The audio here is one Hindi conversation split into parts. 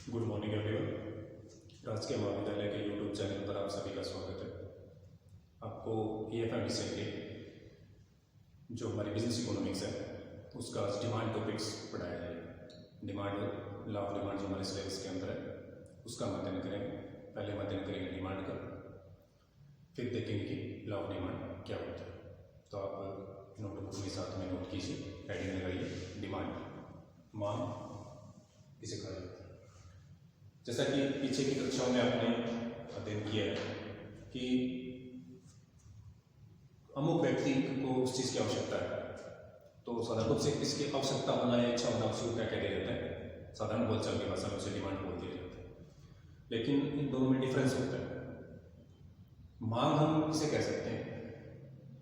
Good morning everyone. राजकीय महाविद्यालय के यूट्यूब चैनल पर आप सभी का स्वागत है। आपको EFMDC के जो हमारी बिजनेस इकोनॉमिक्स है उसका डिमांड टॉपिक्स पढ़ाया जाएगा। डिमांड लॉ ऑफ डिमांड जो हमारे सिलेबस के अंदर है उसका हम अध्ययन करेंगे। पहले हम अध्ययन करेंगे डिमांड का, फिर देखेंगे कि लॉ ऑफ डिमांड क्या होता है। तो आप नोटबुक के साथ में नोट कीजिए, हेडिंग लगाइए डिमांड, मांग किसे कहा जाता है। जैसा कि पीछे की कक्षाओं में आपने अध्ययन किया है कि अमुक व्यक्ति को उस चीज़ की आवश्यकता है, तो साधारण रूप से इसकी आवश्यकता होना या इच्छा होना उसको क्या कह दिया जाता है, साधारण बोलचाल की भाषा में उसे डिमांड बोल दिया जाता है। लेकिन इन दोनों में डिफरेंस होता है। मांग हम किसे कह सकते हैं,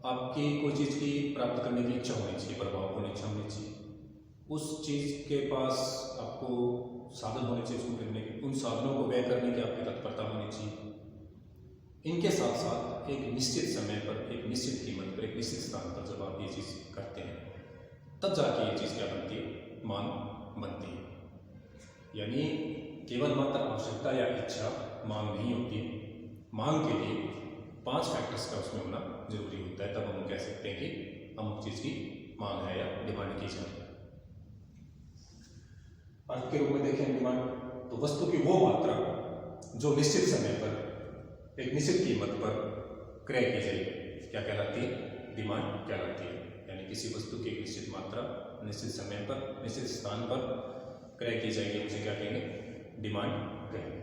आपकी कोई चीज़ की प्राप्त करने की इच्छा होनी चाहिए, प्रभाव होनी इच्छा होनी चाहिए, उस चीज़ के पास आपको साधन होने चाहिए उसको खरीदने के, उन साधनों को व्यय करने की आपकी तत्परता होनी चाहिए। इनके साथ साथ एक निश्चित समय पर, एक निश्चित कीमत पर, एक निश्चित स्थान पर जब आप ये चीज़ करते हैं तब जाके ये चीज़ क्या बनती है, मांग बनती है। यानी केवल मात्र आवश्यकता या इच्छा मांग नहीं होती है। मांग के लिए 5 फैक्टर्स का उसमें होना जरूरी होता है, तब हम कह सकते हैं कि अमुक चीज़ की मांग है या डिमांड की जाए। अर्थ के रूप में देखें डिमांड तो वस्तु की वो मात्रा जो निश्चित समय पर एक निश्चित कीमत पर क्रय की जाएगी क्या कहलाती है, डिमांड कहलाती है। यानी किसी वस्तु की एक निश्चित मात्रा निश्चित समय पर निश्चित स्थान पर क्रय की जाएगी, उसे क्या कहेंगे, डिमांड कहेंगे।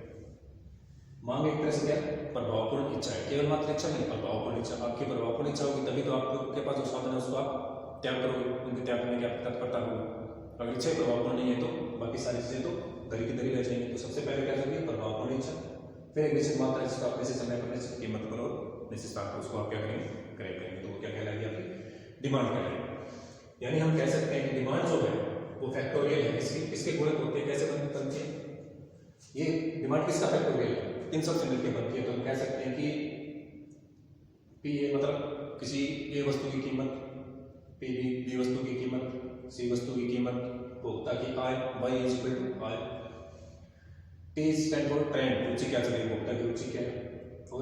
मांग एक तरह से क्या, प्रभावपूर्ण इच्छा है। केवल मात्र इच्छा नहीं, प्रभावपूर्ण इच्छा। आपकी प्रभावपूर्ण इच्छा होगी तभी तो आपके पास जो साधन है उसको आप त्याग करोगे, उनके त्याग करने की आपकी तत्परता होगी। अगर इच्छा प्रभावपूर्ण नहीं है तो बाकी सारी चीजें तो दरी की दरी रह जाएंगी। तो सबसे पहले क्या चाहिए, प्रभावपूर्ण इच्छा, फिर एक निश्चित मात्रा जिसको आप निश्चित समय पर निश्चित कीमत पर और निश्चित स्थान पर उसको आप क्या करेंगे, क्रय करेंगे, तो वो क्या कहलाएगी, आपकी डिमांड कहलाएगी। यानी हम कह सकते हैं कि डिमांड जो है वो फैक्टोरियल है। किसके गुणक होते हैं, कैसे बनती है ये डिमांड, किसका फैक्टोरियल है, इन सब से मिलकर बनती है। तो हम कह सकते हैं कि P A मतलब किसी A वस्तु की कीमत, P B वस्तु की कीमत, C वस्तु की कीमत, उपभोक्ता की आय, Y इज इक्वल टू आय, T स्टैंड फॉर ट्रेंड, रुचि क्या चल रही है, उपभोक्ता की रुचि क्या है, और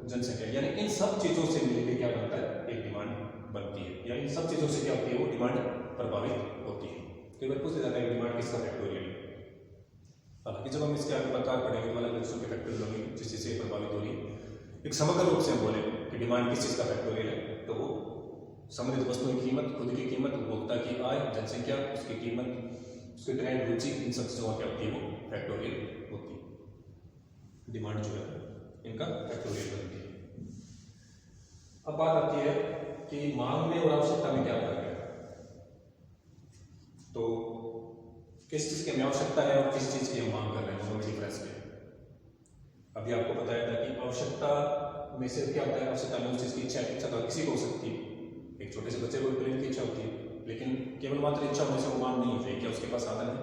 जनसंख्या। यानी इन सब चीजों से मिलकर क्या बनता है, एक डिमांड बनती है। यानी इन सब चीजों से क्या होती है, वो डिमांड प्रभावित होती है। कई बार पूछा जाता है कि डिमांड किसका फैक्टोरियल है। हालांकि जब हम इसके आगे प्रकार पढ़ेंगे तो अलग अलग चीजों के फैक्टोरियल होंगे जिस चीज से प्रभावित हो रही है। एक समग्र रूप से हम बोले कि डिमांड किस चीज का फैक्टोरियल है, तो वो सम्मिलित वस्तुओं की कीमत, खुद की कीमत, उपभोक्ता की आय, जनसंख्या, उसकी कीमत, उसकी ट्रेंड, रुचि, इन सब चीजों क्या होती है, वो फैक्टोरियल होती है। डिमांड जो है इनका फैक्टोरियल बनती है। अब बात आती है कि मांग में और आवश्यकता में क्या फर्क है। तो किस चीज की हमें आवश्यकता है और किस चीज की हम मांग कर रहे हैं, दोनों में डिफरेंस क्या है। अभी आपको बताया था कि आवश्यकता में से क्या होता है, आवश्यकता में उस चीज की इच्छा तो किसी को हो सकती है, एक छोटे से बच्चे को प्रेम की इच्छा होती है, लेकिन केवल मात्र इच्छा होने से वो मांग नहीं होती है। क्या उसके पास साधन है,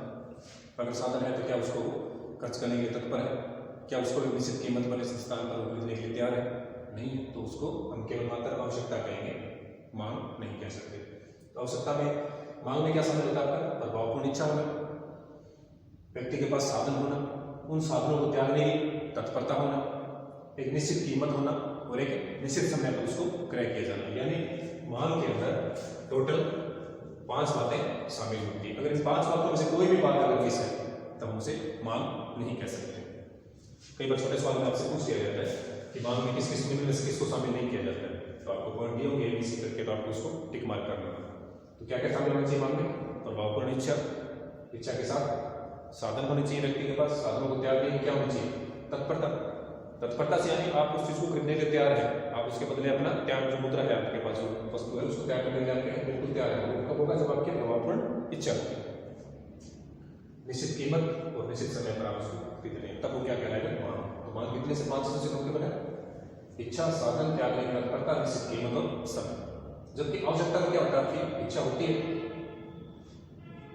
अगर साधन है तो क्या उसको खर्च करने के लिए तत्पर है, क्या उसको एक निश्चित कीमत पर निश्चित स्थान पर खरीदने के लिए तैयार है, नहीं, तो उसको हम केवल मात्र आवश्यकता कहेंगे, मांग नहीं कह सकते। तो आवश्यकता में, मांग में क्या शामिल होता है आपका, प्रभावपूर्ण इच्छा होना, व्यक्ति के पास साधन होना, उन साधनों को त्यागने की तत्परता होना, एक निश्चित कीमत होना और एक निश्चित समय पर उसको क्रय किया जाना। यानी मांग के अंदर टोटल 5 बातें शामिल होती है। अगर इन 5 बातों में से कोई भी बात अगर मिस है तब हम उसे मांग नहीं कह सकते। कई बार छोटे सवाल में आपसे पूछ लिया जाता है कि मांग में किसको शामिल नहीं किया जाता है, तो आपको पॉइंट दिए होंगे ABC करके, तो आपको उसको टिक मार्क करना है। तो क्या क्या शामिल होना चाहिए मांग में, प्रभावपूर्ण इच्छा, इच्छा के साथ साधन होने चाहिए, व्यक्ति के पास साधनों को त्याग देने क्या होनी चाहिए, तत्परता। तत्परता से यानी आप उस चीज को खरीदने के तैयार है, आप उसके बदले अपना त्याग, जो मुद्रा है आपके पास, जो वस्तु है उसको त्याग करने के लिए बिल्कुल तैयार है। वो कब होगा, जब आपकी प्रभावपूर्ण इच्छा होगी, निश्चित कीमत और निश्चित समय पर आप उसको खरीद रहे हैं, तब वो क्या कहलाएगा, मांग। तो मांग कितने से 5 चीजों से मिलकर बना, इच्छा, साधन, त्याग करने की तत्परता, निश्चित कीमत और समय। जबकि आवश्यकता में क्या होता है, आपकी इच्छा होती है,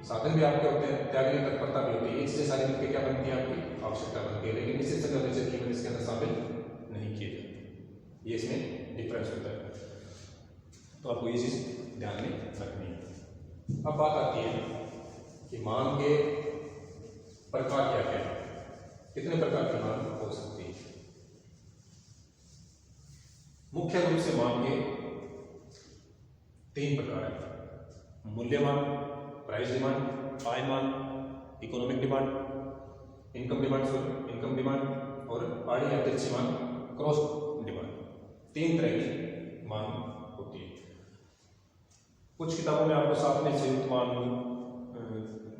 साधन भी आपके होते हैं, त्याग की तत्परता भी होती है, इससे सारी मिलकर क्या बनती है, आपकी आवश्यकता बनती है। लेकिन निश्चित समय निश्चित कीमत इसके अंदर शामिल नहीं किए जाते, ये इसमें डिफरेंस होता है। तो आपको ये चीज ध्यान में रखनी है। अब बात आती है कि मांग के प्रकार क्या क्या है। कितने प्रकार की मांग हो सकती है? मुख्य रूप से मांग के 3 प्रकार है: मूल्य मांग, प्राइस डिमांड, आय मांग, इकोनॉमिक डिमांड, इनकम डिमांड और आड़ी या तिरछी मांग, क्रॉस डिमांड। 3 तरह की मांग होती है। कुछ किताबों में आपको साथ में संयुक्त मांग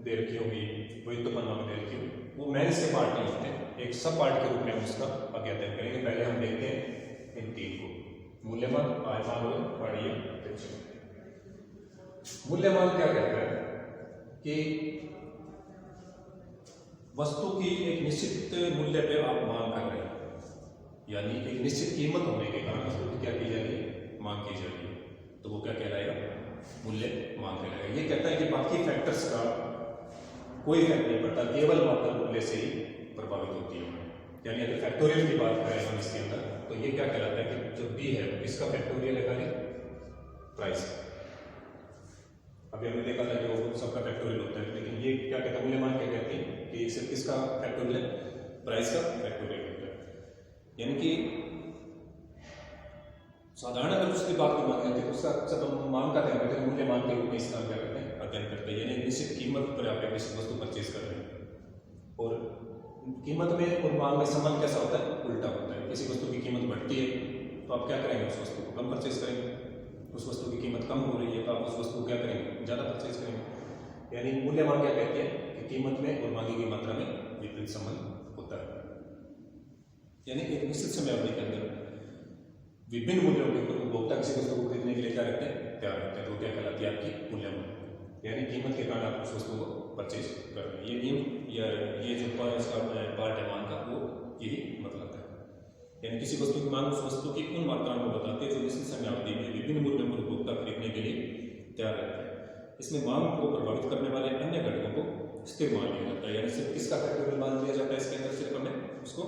दे रखी होगी, व्युत्पन्न मांग दे रखी होगी। वो मेंस के पार्ट नहीं होते, एक सब पार्ट के रूप में हम उसका अध्ययन करेंगे। पहले हम देखते हैं इन 3 को: मूल्य मांग, आय मांग और आड़ी या तिरछी मांग। मूल्य मांग क्या कहता है कि वस्तु की एक निश्चित मूल्य पे आप मांग कर रहे हैं, यानी एक निश्चित कीमत होने के कारण वस्तु की क्या की जा रही है, मांग की जा रही है, तो वो क्या कहलाएगा, मूल्य मांग कहलाएगा। ये कहता है कि बाकी फैक्टर्स का कोई इफेक्ट नहीं पड़ता, केवल मात्रा मूल्य से ही प्रभावित होती है। यानी अगर फैक्टोरियल की बात करें हम इसके अंदर, तो ये क्या कहलाता है कि जो बी है इसका फैक्टोरियल है खाली प्राइस। अभी हमने देखा था कि वो सबका फैक्टोरियल होता है, लेकिन ये क्या कहता है, मूल्य मांग क्या कहती है कि सिर्फ किसका फैक्टोरियल है, प्राइस का फैक्टोरियल होता है। यानी कि साधारण अगर उसकी बात को मान लेते हैं तो उसका जब हम मांग का अध्ययन करते हैं, मूल्य मांग के रूप में इसका क्या करते हैं, अध्ययन करते हैं। यानी निश्चित कीमत पर आप निश्चित वस्तु परचेज कर रहे हैं, और कीमत में और मांग में संबंध कैसा होता है, उल्टा होता है। किसी वस्तु की कीमत बढ़ती है तो आप क्या करेंगे, उस वस्तु को कम परचेज करेंगे। उस वस्तु की कीमत कम हो रही है तो आप उस वस्तु को क्या करेंगे, ज़्यादा परचेज करेंगे। यानी मूल्य मांग क्या कहती है कि कीमत में और मांगी की मात्रा में विपरीत संबंध होता है। यानी एक निश्चित समय अवधि के अंदर विभिन्न मूल्यों के ऊपर उपभोक्ता किसी वस्तु को खरीदने के लिए क्या रहते हैं, तैयार रहते हैं। तो क्या कहलाती है आपकी मूल्य मांग। यानी कीमत के कारण आप उस वस्तु को परचेज कर रहे हैं। ये नियम या ये जो पार्ट है मांग का, वो यही मतलब है। यानी किसी वस्तु की मांग उस वस्तु की उन मात्राओं को बताते हैं जो निश्चित समय अवधि में विभिन्न मूल्यों पर उपभोक्ता खरीदने के लिए तैयार रहते हैं। इसमें मांग को प्रभावित करने वाले अन्य घटकों को स्थिर मान लिया जाता है। यानी सिर्फ किसका फैक्टोरियल मान लिया जाता है इसके अंदर, सिर्फ हमें उसको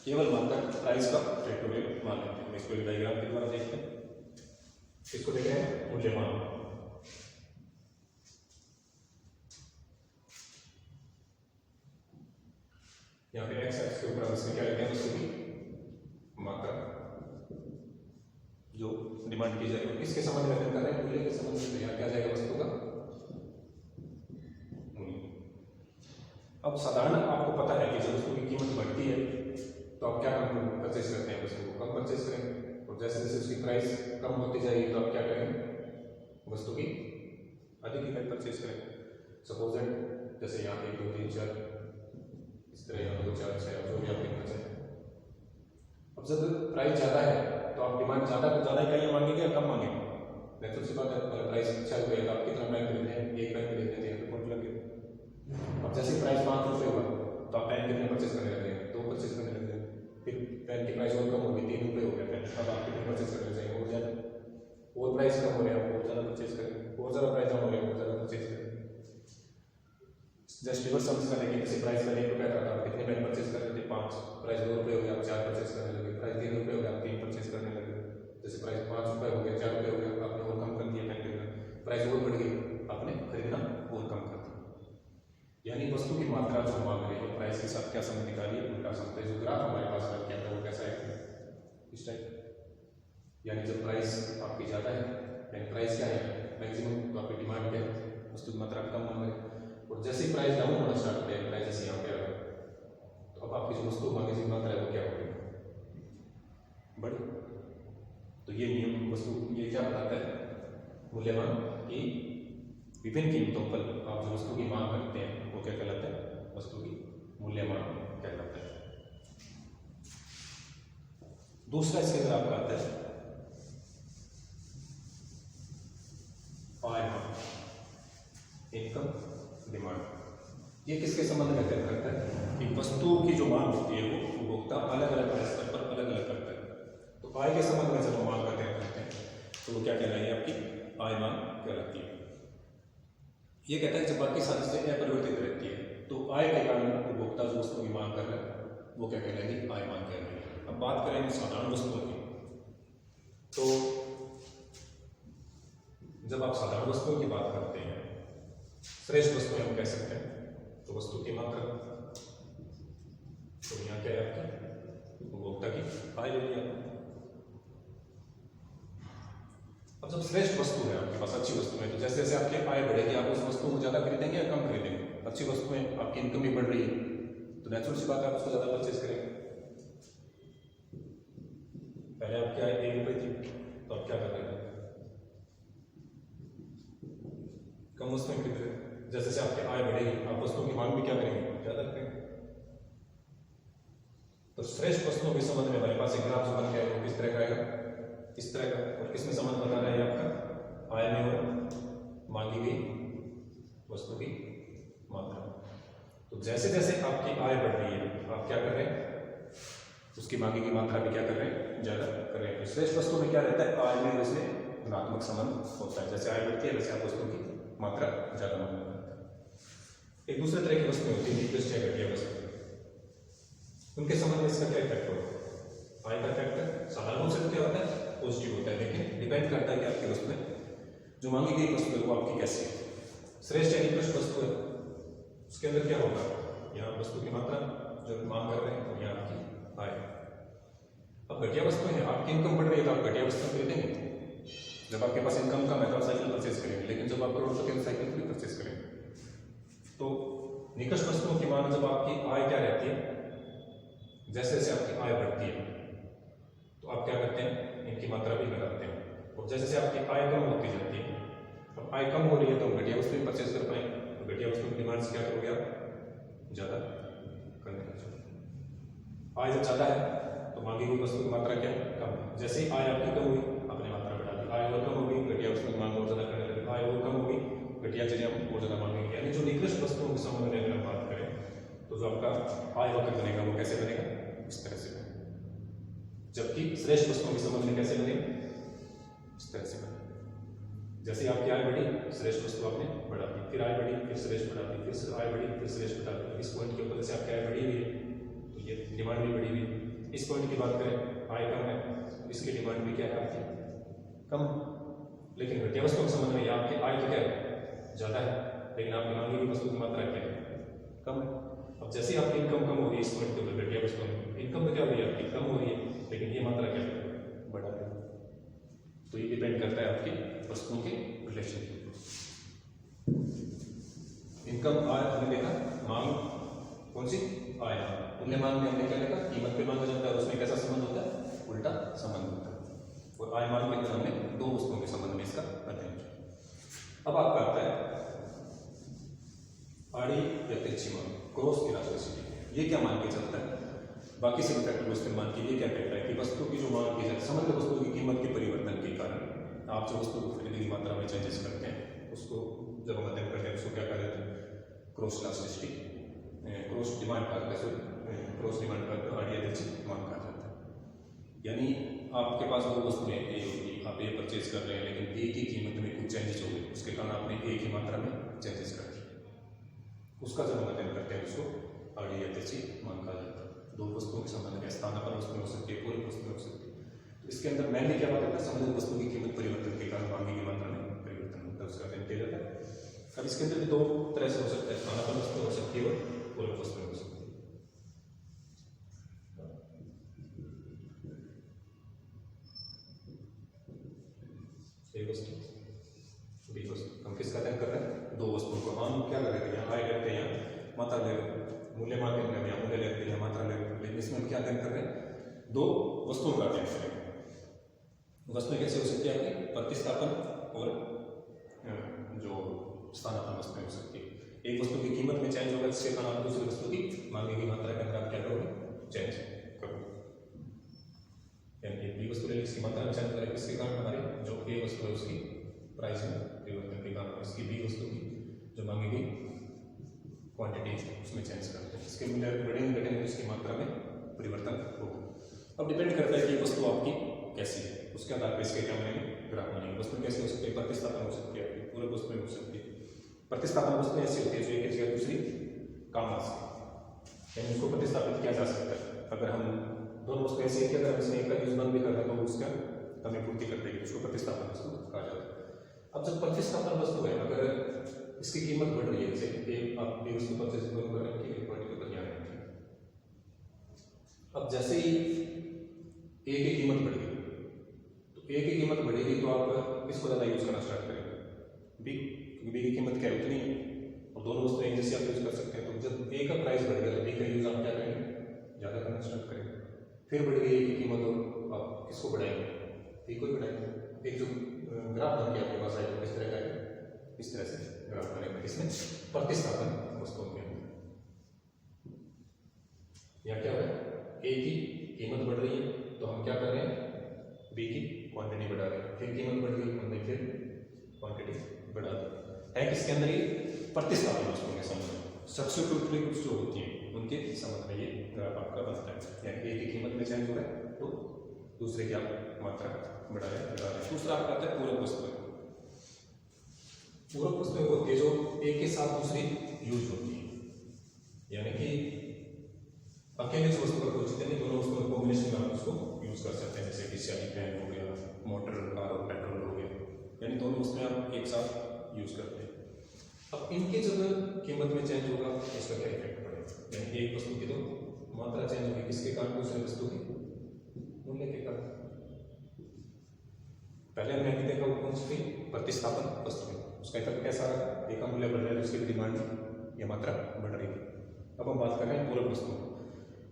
केवल मानकर प्राइस का फैक्टोरियल मान लेते हैं। इसको एक डायग्राम के द्वारा देखते हैं। इसको देख रहे हैं मूल्य मांग। यहाँ पे एक्स एक्स के ऊपर इसमें क्या लिखते हैं, वस्तु की मात्रा जो डिमांड की जाएगी, किसके संबंध में अध्ययन कर रहे हैं, मूल्य के संबंध में। यहाँ क्या जाएगा, वस्तु का मूल्य। अब साधारण आपको पता है कि जब वस्तु की कीमत बढ़ती है तो आप क्या कम परचेज करते हैं, वस्तु को कम परचेज करेंगे। और जैसे जैसे उसकी प्राइस कम होती जाएगी तो आप क्या करेंगे, वस्तु की अधिक इकाई परचेज करेंगे। सपोज दैट जैसे यहाँ 1 2 3 4 इस तरह, यहाँ 2 4 6 जो भी आप लिखना चाहें। अब जब प्राइस ज़्यादा है तो आप डिमांड ज़्यादा इकाइयाँ मांगेंगे या कम मांगेंगे? नेचुरल सी बात है, अगर प्राइस 6 रुपये है तो आप कितना पेन खरीदते हैं, 1 पेन खरीदते हैं, 1 रुपये लगे। अब जैसे प्राइस 5 रुपये हुआ तो आप पेन कितने परचेज करने लगे हैं, 2 परचेज करने लगे। फिर पेन की प्राइस और कम हो गई, 3 रुपये हो गया पेन, अब आप कितने परचेज करने चाहिए, और ज़्यादा। और प्राइस कम हो रहा है, और ज़्यादा परचेज करेंगे, और ज़्यादा प्राइस कम हो रहा है, और ज़्यादा परचेज करेंगे। जस्ट रिवर्स समझ करने की, किसी प्राइस का 1 रुपया था, आप कितने पेन परचेज कर रहे थे, 5। प्राइस 2 रुपये हो गया, आप 4 परचेज करने लगे। प्राइस 3 रुपये हो गया, आप 3 परचेज करने लगे। जैसे प्राइस 5 रुपये हो गया, 4 रुपये हो गया, आपने और कम कर दिया पेन खरीदना। प्राइस और बढ़ गई, आपने खरीदना और कम कर दिया। यानी वस्तु की मात्रा जो मांग रही है, प्राइस के साथ क्या संबंध निकालिए, उनका संबंध है। जो ग्राफ हमारे पास रख किया था वो कैसा है, इस टाइप। यानी जब प्राइस आपकी ज़्यादा है, यानी प्राइस क्या है मैक्सिमम, तो आपकी डिमांड क्या है, वस्तु की मात्रा कम मांग रही है। और जैसे ही प्राइस डाउन होना स्टार्ट हो गया, प्राइस जैसे यहाँ पे आ गया, तो अब आपकी जो वस्तु मांगे की मात्रा है वो क्या होगी, बढ़ी। तो ये नियम वस्तु ये क्या बताता है, मूल्य मांग की विभिन्न कीमतों पर आप जो वस्तु की मांग करते हैं वो क्या कहलाता है, वस्तु की मूल्य मांग कहलाता है। दूसरा इसके अंदर आपका आता है आय मांग, इनकम डिमांड। ये किसके संबंध में अध्ययन करता है कि वस्तु की जो मांग होती है वो उपभोक्ता अलग अलग स्तर पर अलग अलग करता है। तो आय के संबंध में जब हम मांग का अध्ययन करते हैं तो वो क्या कहलाएगी, आपकी आय मांग कहलाती है। ये कहता है जब बाकी सारी चीजें अपरिवर्तित रहती है तो आय के कारण उपभोक्ता जो वस्तु की मांग कर रहा है वो क्या कहलाएगी, आय मांग कहलाएगी। अब बात करें साधारण वस्तुओं की, तो जब आप साधारण वस्तुओं की बात करते हैं, श्रेष्ठ वस्तुएं हम कह सकते हैं, तो वस्तु की मात्रा तो यहाँ क्या है आपकी उपभोक्ता की आय बढ़ी आपको। अब जब श्रेष्ठ वस्तु है आपके पास, अच्छी वस्तु है, तो जैसे जैसे आपकी आय बढ़ेगी आप उस वस्तु को ज़्यादा खरीदेंगे या कम खरीदेंगे। अच्छी वस्तु में आपकी इनकम भी बढ़ रही है तो नेचुरल सी बात है आप उसको ज़्यादा परचेज करेंगे। पहले आपकी आय 1 रुपये थी तो आप क्या कर रहे हैं, कम वस्तुएं खरीद रहे हैं। जैसे जैसे आपकी आय बढ़ेगी आप वस्तुओं की मांग भी क्या करेंगे, ज़्यादा करेंगे। तो श्रेष्ठ वस्तुओं के संबंध में हमारे पास एक ग्राफ जो बन गया है वो किस तरह का आएगा, इस तरह का। और किसमें संबंध बना रहा है आपका, आय में और मांगी गई वस्तु की मात्रा। तो जैसे जैसे आपकी आय बढ़ रही है आप क्या कर रहे हैं, उसकी मांगी की मात्रा भी क्या कर रहे हैं, ज्यादा कर रहे हैं। तो श्रेष्ठ वस्तु में क्या रहता है, आय में उसमें ऋणात्मक संबंध होता है। जैसे आय बढ़ती है वैसे आप वस्तुओं की मात्रा ज्यादा मांग करता है। एक दूसरे तरह की वस्तुएं होती है निकृष्ट या घटिया वस्तु, उनके संबंध में इसका क्या इफेक्ट होगा। आय का इफेक्ट साधारण रूप से क्या होता है, पॉजिटिव होता है, लेकिन डिपेंड करता है कि आपकी वस्तु में जो मांगी गई वस्तु है वो आपकी कैसी है। श्रेष्ठ या निकृष्ट वस्तु है उसके अंदर क्या होगा, यहाँ वस्तु की मात्रा जो मांग कर रहे हैं और यहाँ आपकी आय। अब घटिया वस्तुएं हैं, आपकी इनकम बढ़ रही है तो आप घटिया वस्तु खरीदेंगे। जब आपके पास इनकम कम है तो आप साइकिल परचेज करेंगे, लेकिन जब आप करोड़पति हैं साइकिल भी परचेज करेंगे। तो निकृष्ट वस्तुओं की मांग जब आपकी आय क्या रहती है, जैसे जैसे आपकी आय बढ़ती है तो आप क्या करते हैं, इनकी मात्रा भी घटाते हैं। और जैसे जैसे आपकी आय कम होती जाती है, अब आय कम हो रही है तो हम घटिया वस्तु परचेज कर पाएंगे। तो घटिया वस्तु की डिमांड क्या करोगे आप, ज़्यादा करने लगे। आय जब ज़्यादा है तो मांगी गई वस्तु की मात्रा क्या है, कम है। जैसे ही आय आपकी कम हुई आपने मात्रा बढ़ा दी, आय और कम हो गई, घटिया वस्तु की मांग और ज़्यादा करने लगे, आय और कम हो गई, घटिया चीज़ें हम और ज़्यादा मांगेंगे। यानी जो निकृष्ट वस्तुओं के संबंध में अगर हम बात करें तो जो आपका आय वक्र बनेगा वो कैसे बनेगा, इस तरह से बनेगा। जबकि श्रेष्ठ वस्तुओं के संबंध में कैसे बनेगा, इस तरह से बनेगा। जैसे आपकी आय बढ़ी श्रेष्ठ वस्तु आपने बढ़ा दी, फिर आय बढ़ी फिर श्रेष्ठ बढ़ा दी, फिर आय बढ़ी फिर श्रेष्ठ बढ़ा दी। इस पॉइंट के ऊपर जैसे आपकी आय बढ़ी हुई है तो ये डिमांड भी बढ़ी हुई है। इस पॉइंट की बात करें आय कम है, इसकी डिमांड भी क्या है आपकी कम। लेकिन घटिया वस्तुओं के संबंध में आपकी आय तो क्या है, ज़्यादा है, लेकिन आपकी मांगी हुई वस्तु की मात्रा क्या है, कम है। अब जैसे आपकी इनकम कम हो रही है इस पॉइंट के ऊपर घटिया वस्तुओं में, इनकम तो क्या हो रही है आपकी कम हो रही है, लेकिन ये मात्रा क्या है, बढ़ा है। तो ये डिपेंड करता है आपकी वस्तुओं के रिलेशन। इनकम आय हमने देखा, मांग कौन सी, आय। मूल्य मांग में हमने क्या देखा, कीमत पे मांगा जाता है, उसमें कैसा संबंध होता है, उल्टा संबंध होता है। और आय मांग के अंदर हमने दो वस्तुओं के संबंध में इसका अध्ययन किया। अब आपका आता है आड़ी या तिरछी मांग, क्रॉस इलास्टिसिटी। ये क्या मान के चलता है, बाकी सभी फैक्टर को इस्तेमाल किए ये क्या कहता है कि वस्तु की जो मांग की जाती है, समग्र वस्तु की कीमत के परिवर्तन के कारण आप जो वस्तु को खरीदने की मात्रा में चेंजेस करते हैं उसको जब हम अध्ययन करते हैं उसको क्या कहते हैं, क्रॉस इलास्टिसिटी, क्रॉस डिमांड का, क्रॉस डिमांड का आड़ी या तिरछी मांग कहा जाता है। यानी आपके पास दो वस्तुएं ए होगी, आप ए परचेज कर रहे हैं लेकिन ए की कीमत में कुछ चेंजेस हो गए, उसके कारण आपने ए की मात्रा में चेंजेस कर दिए, उसका जब हम अध्ययन करते हैं उसको आड़ी या तिरछी मांग कहा जाता है। दो वस्तुओं के संबंध में स्थानापन्न वस्तु हो सकती है, पूरी वस्तु हो सकती है। तो इसके अंदर मैंने क्या बात करता है, समग्र वस्तु की कीमत परिवर्तन के कारण मांगी की मात्रा में परिवर्तन होता है, उसका अध्ययन किया जाता है। अब इसके अंदर भी दो तरह से हो सकता है, स्थानापन्न वस्तु हो सकती है और पूरक वस्तु हो सकती है। एक वस्तु बी वस्तु, हम किसका अध्ययन कर रहे हैं, दो वस्तुओं को। हम क्या कर रहे थे, यहाँ आय लेते हैं मात्रा ले रहे हैं, मूल्य मान के या मूल्य लेते हैं मात्रा ले रहे हैं, लेकिन इसमें हम क्या अध्ययन कर रहे हैं, दो वस्तुओं का अध्ययन करेंगे। वस्तुएं कैसे हो सकती है आपकी, प्रतिस्थापन और जो स्थानापन्न वस्तुएं हो सकती है। एक वस्तु की कीमत में चेंज होगा जिसके कारण आप दूसरी वस्तु की मांगे की मात्रा के अंदर आप क्या करोगे, चेंज करोगे। यानी बी वस्तु ले इसकी मात्रा में चेंज करें, इसके कारण हमारी जो ए वस्तु है उसकी प्राइस में परिवर्तन के कारण इसकी बी वस्तु की जो मांगी गई क्वांटिटी उसमें चेंज करते हैं, इसके मूल्य बढ़ेंगे घटेंगे तो इसकी मात्रा में परिवर्तन होगा। अब डिपेंड करता है कि वस्तु आपकी कैसी है, उसके आधार पर इसके क्या बनेंगे, ग्राफ बनेंगे। वस्तु कैसी हो सकती है, प्रतिस्थापन हो सकती है, पूरक वस्तुएं हो सकती है। प्रतिस्थापन वस्तुएं ऐसी होती है जो एक जगह दूसरी काम आ सकती है, यानी उसको प्रतिस्थापित किया जा सकता है। अगर हम दोनों वस्तु ऐसी है कि अगर हम इसमें एक का यूज बंद भी कर रहे हैं तो उसका कमी पूर्ति कर देगी, उसको प्रतिस्थापन वस्तु कहा जाता है। अब जब प्रतिस्थापन वस्तु है, अगर इसकी कीमत बढ़ रही है, जैसे आप बी वस्तु परचेज कर रहे हैं कि क्वालिटी के ऊपर ध्यान रखें, जैसे ही ए की कीमत बढ़ गई, तो ए की कीमत बढ़ेगी तो आप किसको ज़्यादा यूज़ करना स्टार्ट करेंगे? बी, क्योंकि बी की कीमत क्या है उतनी है और दोनों वस्तु एक जैसे आप यूज़ कर सकते हैं। तो जब ए का प्राइस बढ़ गया तो बी का यूज़ आप क्या करेंगे? ज़्यादा करना स्टार्ट करेंगे। फिर बढ़ गई ए की कीमत और आप किसको बढ़ाएंगे? बी को ही बढ़ाएंगे। एक जो ग्राफ बन के आपके पास आएगा किस तरह का है, इस तरह से ग्राफ बनेगा, इसमें प्रतिस्थापन वस्तुओं के अंदर। यहाँ क्या है, ए की कीमत बढ़ रही है तो हम क्या कर रहे हैं? बी की क्वांटिटी बढ़ा रहे हैं। फिर कीमत बढ़ गई, हमने फिर क्वांटिटी बढ़ा दी। है किसके अंदर? ये प्रतिस्थापन वस्तुओं के संबंध में, सब्स्टिट्यूटरी कुछ जो होती है उनके संबंध में ये ग्राफ आपका बनता है। यानी ए की कीमत में चेंज हो रहा है तो दूसरे की आप मात्रा बढ़ा रहे हैं। दूसरा आपका आता है पूरक वस्तुएं। पूरक वस्तुएं होती है जो एक के साथ दूसरी यूज होती है, यानी कि अकेले जो वस्तु का कोई चीज नहीं, दोनों वस्तुओं के कॉम्बिनेशन में आप उसको यूज कर सकते हैं। जैसे कि स्याही पेन हो गया, मोटर कार और पेट्रोल हो गया, यानी दोनों वस्तुएं आप एक साथ यूज करते हैं। अब इनके जब कीमत में चेंज होगा तो इसका क्या इफेक्ट पड़ेगा? यानी एक वस्तु की तो मात्रा चेंज होगी, किसके कारण? दूसरे वस्तु की मूल्य के कारण। पहले हमने अभी देखा वो कौन सी थी? प्रतिस्थापन वस्तु में। उसका इफेक्ट कैसा रहा? एक का मूल्य बढ़ रहा है, दूसरी की डिमांड या मात्रा बढ़ रही है। अब हम बात कर रहे हैं पूरक वस्तुओं।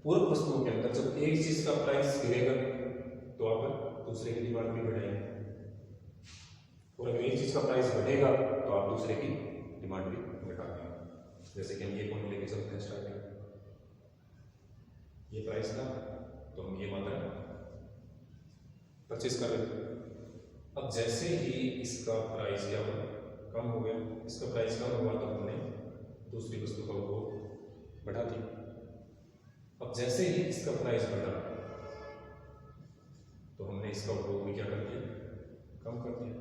पूरक वस्तुओं के अंदर जब एक चीज का प्राइस गिरेगा तो आप दूसरे की डिमांड भी बढ़ाएंगे, और अगर एक चीज का प्राइस बढ़ेगा तो आप दूसरे की डिमांड भी घटा देंगे। जैसे कि हम ये पॉइंट लेके चलते हैं स्टार्टिंग, ये प्राइस था तो हम ये मात्रा परचेज कर रहे थे। अब जैसे ही इसका प्राइस क्या हुआ? कम हो गया। इसका प्राइस कम हुआ तो हमने दूसरी वस्तु का उपभोग बढ़ा दिया। अब जैसे ही इसका प्राइस बढ़ा तो हमने इसका उपभोग भी क्या कर दिया? कम कर दिया।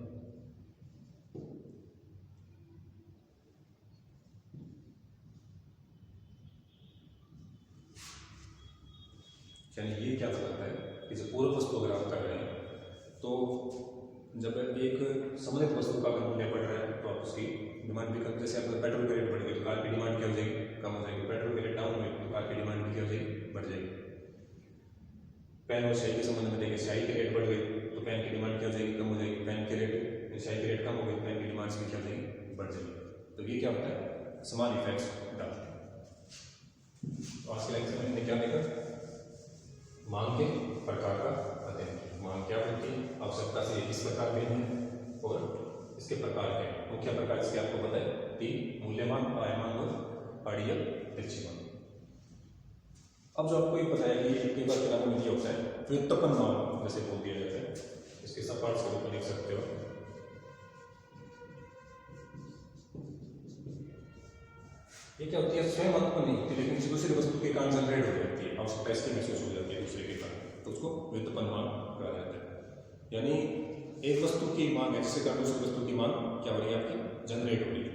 यानी ये क्या बताता है कि जब पूरक वस्तु अगर आप कर रहे हैं तो जब एक संबंधित वस्तु का अगर मूल्य बढ़ रहा है तो आप उसकी डिमांड भी कम। जैसे अगर पेट्रोल के रेट बढ़ गए तो कार की डिमांड क्या हो जाएगी? कम हो जाएगी। पेट्रोल के रेट डाउन हुए तो कार की डिमांड भी क्या हो जाएगी? बढ़ जाएगी। पेन और स्याही के संबंध में देखें, स्याही के रेट बढ़ गए तो पेन की डिमांड क्या हो जाएगी? कम हो जाएगी। पेन के रेट, स्याही के रेट कम हो गए तो पेन की डिमांड भी क्या हो जाएगी? बढ़ जाएगी। तो ये क्या होता है? समान इफेक्ट्स डालते हैं। आज के लेक्चर में हमने क्या देखा? मांग के प्रकार का अध्ययन। मांग क्या होती है, आवश्यकता से किस प्रकार भिन्न है और इसके प्रकार क्या है। मुख्य प्रकार इसके आपको पता है 3: मूल्यमान, आयमान और आड़ीय तिरछी मान। अब जो आपको ये पता है कि कई बार किताबों में दिया होता है व्युत्पन्न मान, जैसे बोल दिया जाता है, इसके सब पार्ट्स के रूप में लिख सकते हो। ये क्या होती है? स्वयं उत्पन्न नहीं होती लेकिन दूसरी वस्तु के कारण जनरेट हो जाती है, आवश्यकता इसकी महसूस हो जाती है दूसरे के कारण, तो उसको व्युत्पन्न मान कहा जाता है। यानी एक वस्तु की मांग है जिसके कारण दूसरी वस्तु की मांग क्या हो रही है? आपकी जनरेट हो रही है।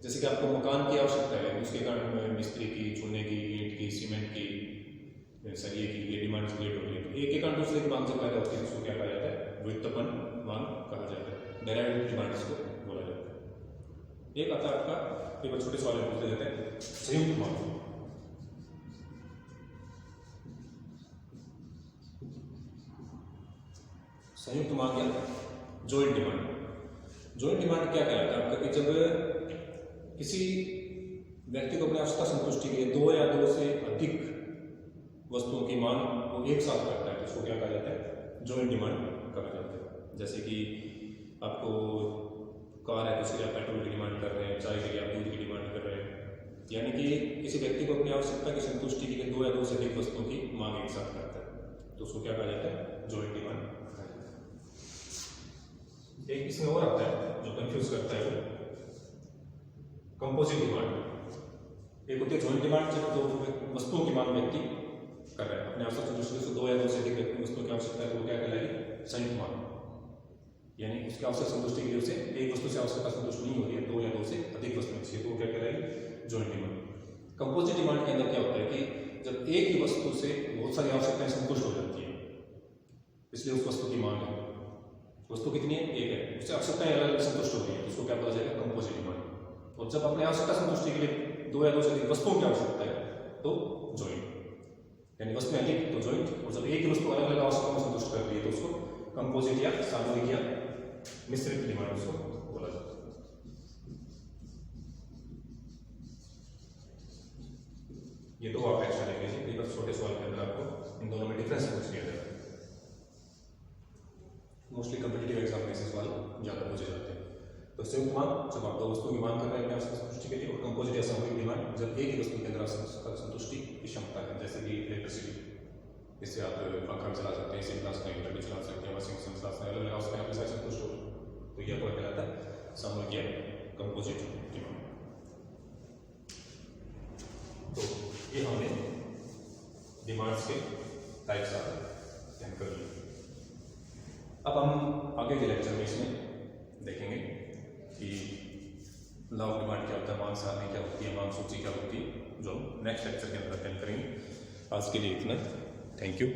जैसे कि आपको मकान की आवश्यकता है, उसके कारण मिस्त्री की, चूने की, ईंट की, सीमेंट की, सरिये की ये डिमांड क्रिएट हो रही है। तो एक के कारण दूसरे की मांग जब पैदा होती है उसको क्या कहा जाता है? व्युत्पन्न मांग कहा जाता है। डायरेक्ट डिमांड इसको बोला जाता है। एक आता है आपका, केवल छोटे सवाल पूछते जाते हैं, संयुक्त मांग। संयुक्त मांग या जॉइंट डिमांड। जॉइंट डिमांड क्या कहलाता है आपका? कि जब किसी व्यक्ति को अपनी आवश्यकता संतुष्टि के लिए 2 या 2 से अधिक वस्तुओं की मांग को एक साथ करता है तो उसको क्या कहा जाता है? जॉइंट डिमांड कहा जाता है। जैसे कि आपको कार है तो उसके लिए आप पेट्रोल की डिमांड कर रहे हैं, चाय के लिए आप दूध की डिमांड कर रहे हैं। यानी कि किसी व्यक्ति को अपनी आवश्यकता की संतुष्टि के लिए 2 या 2 से अधिक वस्तुओं की मांग एक साथ करता है तो उसको क्या कहा जाता है? जॉइंट डिमांड कहा जाता है। एक इसमें और आता है जो कंफ्यूज करता है, कंपोजिट डिमांड। एक होती है जॉइंट डिमांड जब 2 वस्तुओं की मांग व्यक्ति कर रहा है, अपने आवश्यकता संतुष्टि से 2 या 2 से अधिक वस्तुओं की आवश्यकता है तो वो क्या कहलाएगी? संयुक्त मांग। यानी उसकी आवश्यकता संतुष्टि के लिए उसे एक वस्तु से आवश्यकता संतुष्ट नहीं हो रही है, 2 या 2 से अधिक वस्तुएं चाहिए तो वो क्या कहलाएगी? Joint demand. कंपोजिट डिमांड के अंदर क्या होता है कि जब एक ही वस्तु से बहुत सारी आवश्यकताएं संतुष्ट हो जाती है इसलिए उस वस्तु की मांग है, वस्तु कितनी है? एक है, उससे आवश्यकताएं अलग अलग संतुष्ट हो रही है तो उसको क्या बोला जाएगा? Composite demand. और जब अपने आवश्यकता संतुष्टि के लिए 2 या 2 से अधिक वस्तुओं की आवश्यकता है तो जॉइंट। यानी वस्तुएं अधिक तो जॉइंट, और जब एक ही वस्तु अलग अलग आवश्यकताओं को संतुष्ट कर रही है तो उसको कंपोजिट या सामूहिक या मिश्रित डिमांड उसको बोला जाता है। ये तो आप एक्स्ट्रा लिख लीजिए, बस छोटे सवाल के अंदर आपको इन दोनों में डिफरेंस पूछ लिया जाता है। मोस्टली कम्पिटिटिव एग्जाम में ऐसे सवाल ज़्यादा पूछे जाते हैं। तो संयुक्त मांग, जब आप दो वस्तुओं की मांग कर रहे हैं आवश्यकता संतुष्टि के लिए, और कंपोजिट या सामूहिक डिमांड जब एक ही वस्तु के अंदर आवश्यकता संतुष्टि की क्षमता है, जैसे कि इलेक्ट्रिसिटी, इससे आप पंखा भी चला सकते हैं, इसी क्लास का हीटर भी चला सकते हैं, वॉशिंग मशीन चला सकते हैं, अलग अलग आवश्यकताएं आपके साथ संतुष्ट हो, तो यह आपको कहलाता है सामूहिक या कंपोजिट डिमांड। तो ये हमने डिमांड्स के टाइप्स अध्ययन कर लिए। अब हम आगे के लेक्चर में इसमें देखेंगे कि लॉ ऑफ डिमांड क्या होता है, मांग सारणी क्या होती है, मांग सूची क्या होती है, जो हम नेक्स्ट लेक्चर के अंदर अध्ययन करेंगे। आज के लिए इतना, थैंक यू।